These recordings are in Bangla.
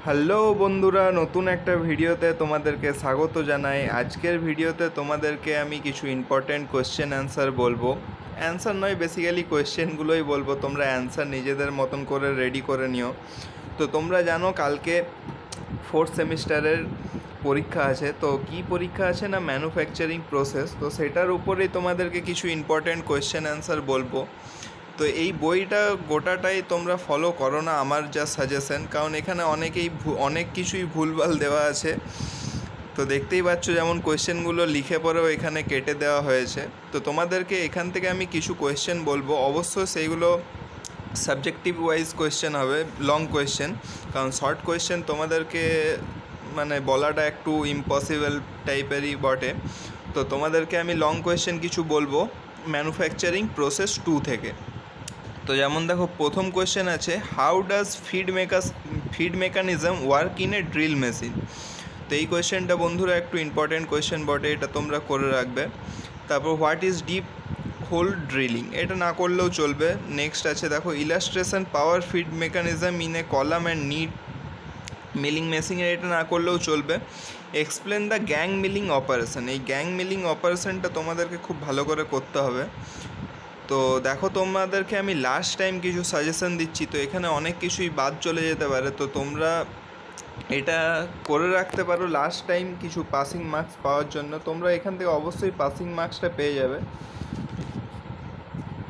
হ্যালো বন্ধুরা, নতুন একটা ভিডিওতে তোমাদেরকে স্বাগত জানাই। আজকের ভিডিওতে তোমাদেরকে আমি কিছু ইম্পর্ট্যান্ট কোয়েশ্চেন অ্যান্সার বলবো। অ্যান্সার নয়, বেসিক্যালি কোয়েশ্চেনগুলোই বলবো, তোমরা অ্যান্সার নিজেদের মতন করে রেডি করে নিও। তো তোমরা জানো কালকে ফোর্থ সেমিস্টারের পরীক্ষা আছে। তো কি পরীক্ষা আছে না, ম্যানুফ্যাকচারিং প্রসেস। তো সেটার উপরেই তোমাদেরকে কিছু ইম্পর্ট্যান্ট কোয়েশ্চেন অ্যান্সার বলবো। তো এই বইটা গোটাটাই তোমরা ফলো করো না, আমার যা সাজেশন, কারণ এখানে অনেক কিছুই ভুলভাল দেওয়া আছে। তো দেখতেই পাচ্ছ, যেমন কোয়েশ্চেনগুলো লিখে পরেও এখানে কেটে দেওয়া হয়েছে। তো তোমাদেরকে এখান থেকে আমি কিছু কোয়েশ্চেন বলবো, অবশ্যই সেইগুলো সাবজেক্টিভ ওয়াইজ কোয়েশ্চেন হবে, লং কোয়েশ্চেন, কারণ শর্ট কোয়েশ্চেন তোমাদেরকে বলাটা একটু ইম্পসিবল টাইপেরই বটে। তো তোমাদেরকে আমি লং কোয়েশ্চেন কিছু বলবো ম্যানুফ্যাকচারিং প্রসেস 2 থেকে। তো যেমন দেখো, প্রথম কোয়েশ্চেন আছে, how does feed mechanism work in a drill machine. তো এই কোয়েশ্চেনটা বন্ধুরা একটু ইম্পর্টেন্ট কোয়েশ্চেন বটে, এটা তোমরা করে রাখবে। তারপর what is deep hole drilling, এটা না করলেও চলবে। নেক্সট আছে দেখো, illustration power feed mechanism in a column and knee milling মেশিনের, এটা না করলেও চলবে। Explain the gang milling operation, এই গ্যাং মিলিং অপারেশনটা তোমাদেরকে খুব ভালো করে করতে হবে। তো দেখো, তোমাদেরকে আমি লাস্ট টাইম কিছু সাজেশন দিচ্ছি, তো এখানে অনেক কিছুই বাদ চলে যেতে পারে। তো তোমরা এটা করে রাখতে পারো লাস্ট টাইম কিছু পাসিং মার্কস পাওয়ার জন্য। তোমরা এখান থেকে অবশ্যই পাসিং মার্কসটা পেয়ে যাবে।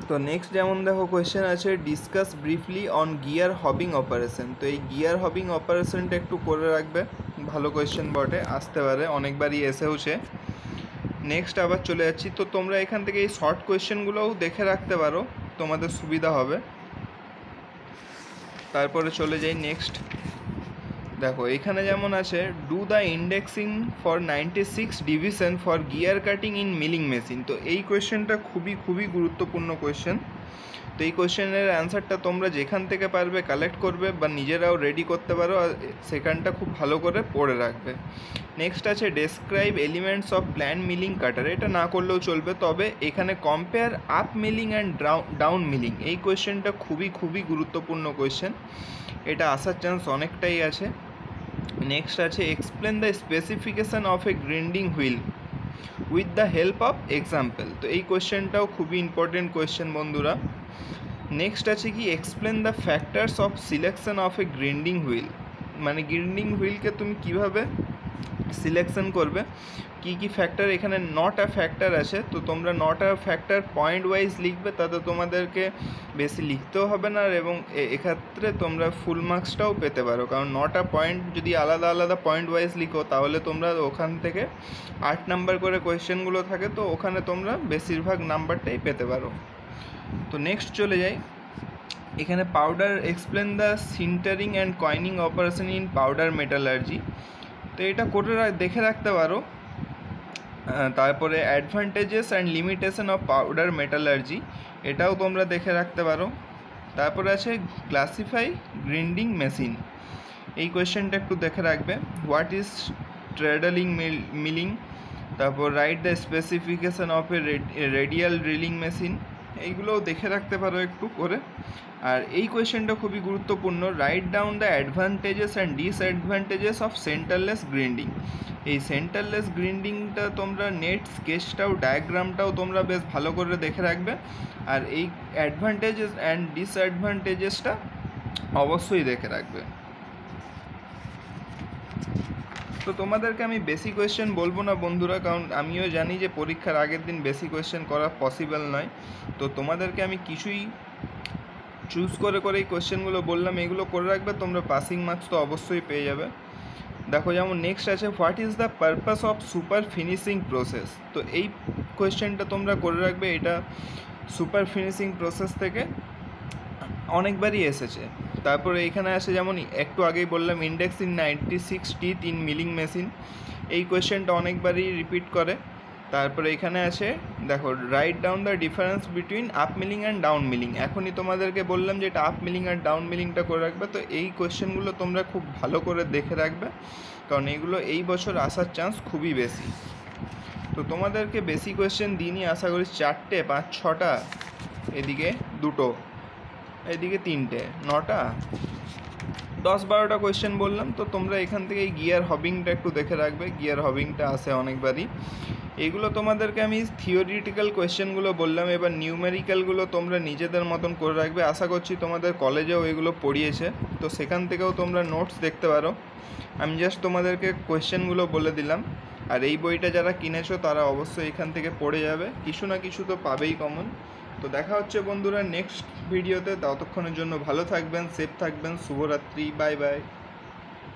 তো নেক্সট যেমন দেখো, কোয়েশ্চেন আছে, discuss briefly on gear hobbing operation. তো এই গিয়ার হবিং অপারেশনটা একটু করে রাখবে, ভালো কোয়েশ্চেন বটে, আসতে পারে, অনেকবারই এসেওছে। নেক্সট আবার চলে যাচ্ছি। তো তোমরা এখান থেকে এই শর্ট কোয়েশ্চেনগুলোও দেখে রাখতে পারো, তোমাদের সুবিধা হবে। তারপরে চলে যাই নেক্সট। দেখো এখানে যেমন আছে, do the indexing for 96 division for gear cutting in milling machine. তো এই কোয়েশ্চেনটা খুবই গুরুত্বপূর্ণ কোয়েশ্চেন। তো এই কোয়েশ্চেনের অ্যান্সারটা তোমরা যেখান থেকে পারবে কালেক্ট করবে বা নিজেরাও রেডি করতে পারো, আর সেখানটা খুব ভালো করে পড়ে রাখবে। নেক্সট আছে, describe elements of plain milling cutter, এটা না করলেও চলবে, তবে এখানে compare up milling and down milling, এই কোয়েশ্চেনটা খুবই গুরুত্বপূর্ণ কোয়েশ্চেন, এটা আসার চান্স অনেকটাই আছে। নেক্সট আছে, explain the specification of a grinding wheel with the help of example. তো এই কোয়েশ্চেনটাও খুবই ইম্পর্টেন্ট কোয়েশ্চেন বন্ধুরা। নেক্সট আছে কি, explain the factors of selection of a grinding wheel, মানে গ্রিন্ডিং হুইলকে তুমি কিভাবে সিলেকশন করবে, কি ফ্যাক্টর, এখানে 9টা ফ্যাক্টর আছে। তো তোমরা 9টা ফ্যাক্টর পয়েন্ট ওয়াইজ লিখবে, তাতে তোমাদেরকে বেশি লিখতেও হবে না, এবং এক্ষেত্রে তোমরা ফুল মার্কসটাও পেতে পারো, কারণ 9টা পয়েন্ট যদি আলাদা পয়েন্ট ওয়াইজ লিখো, তাহলে তোমরা ওখান থেকে 8 নাম্বার করে কোয়েশ্চেনগুলো থাকে, তো ওখানে তোমরা বেশিরভাগ নাম্বারটাই পেতে পারো। তো নেক্সট চলে যাই, এখানে powder, explain the sintering and coining operation in powder metallurgy. তো এটা করে দেখে রাখতে পারো। তারপরে advantages and limitation of powder metallurgy, এটাও তোমরা দেখে রাখতে পারো। তারপরে আছে ক্লাসিফাই গ্রিন্ডিং মেশিন, এই কোয়েশ্চেনটা একটু দেখে রাখবে। হোয়াট ইজ ট্রেডলিং মিলিং, তারপর write the specification of A radial drilling machine, এইগুলোও দেখে রাখতে পারো একটু করে। আর এই কোয়েশ্চেনটা খুবই গুরুত্বপূর্ণ, right down the advantages and disadvantages of centreless grinding. এই সেন্টারলেস গ্রিন্ডিংটা তোমরা নেট স্কেচটাও ডায়াগ্রামটাও তোমরা বেশ ভালো করে দেখে রাখবে, আর এই অ্যাডভান্টেজেস অ্যান্ড ডিসঅ্যাডভান্টেজেসটা অবশ্যই দেখে রাখবে। তো তোমাদেরকে আমি বেশি কোয়েশ্চেন বলবো না বন্ধুরা, কারণ আমিও জানি যে পরীক্ষার আগের দিন বেশি কোয়েশ্চেন করা পসিবল নয়। তো তোমাদেরকে আমি কিছুই চুজ করে এই কোয়েশ্চেনগুলো বললাম, এগুলো করে রাখবে, তোমরা পাসিং মার্কস তো অবশ্যই পেয়ে যাবে। দেখো যেমন নেক্সট আছে, what is the purpose of super finishing process. তো এই কোয়েশ্চেনটা তোমরা করে রাখবে, এটা সুপার ফিনিশিং প্রসেস থেকে অনেকবারই এসেছে। তারপরে এখানে আসে, যেমন একটু আগেই বললাম, index in 96 teeth in milling machine, এই কোয়েশ্চেনটা অনেকবারই রিপিট করে। তারপরে এখানে আছে দেখো, right down the difference between up milling and down milling, এখনই তোমাদেরকে বললাম যে এটা আপ মিলিং আর ডাউন মিলিংটা করে রাখবে। তো এই কোয়েশ্চেনগুলো তোমরা খুব ভালো করে দেখে রাখবে, কারণ এইগুলো এই বছর আসার চান্স খুবই বেশি। তো তোমাদেরকে বেশি কোয়েশ্চেন দিনই আশা করি 4টে 5-6টা, এদিকে 2টো, এদিকে 3টে, 9টা, 10-12টা কোয়েশ্চেন বললাম, তো তোমরা এখান থেকে এই গিয়ার হবিংটা একটু দেখে রাখবে, গিয়ার হবিংটা আসে অনেকবারই। এইগুলো তোমাদেরকে আমি থিওরিটিক্যাল কোয়েশ্চেনগুলো বললাম, এবার নিউমেরিক্যালগুলো তোমরা নিজেদের মতন করে রাখবে। আশা করছি তোমাদের কলেজেও এগুলো পড়িয়েছে, তো সেখান থেকেও তোমরা নোটস দেখতে পারো। আমি জাস্ট তোমাদেরকে কোয়েশ্চেনগুলো বলে দিলাম। আর এই বইটা যারা কিনেছো তারা অবশ্যই এখান থেকে পড়ে যাবে, কিছু না কিছু তো পাবেই কমন। তো দেখা হচ্ছে বন্ধুরা নেক্সট ভিডিওতে, ততক্ষণের জন্য ভালো থাকবেন, সেফ থাকবেন, শুভরাত্রি, বাই বাই।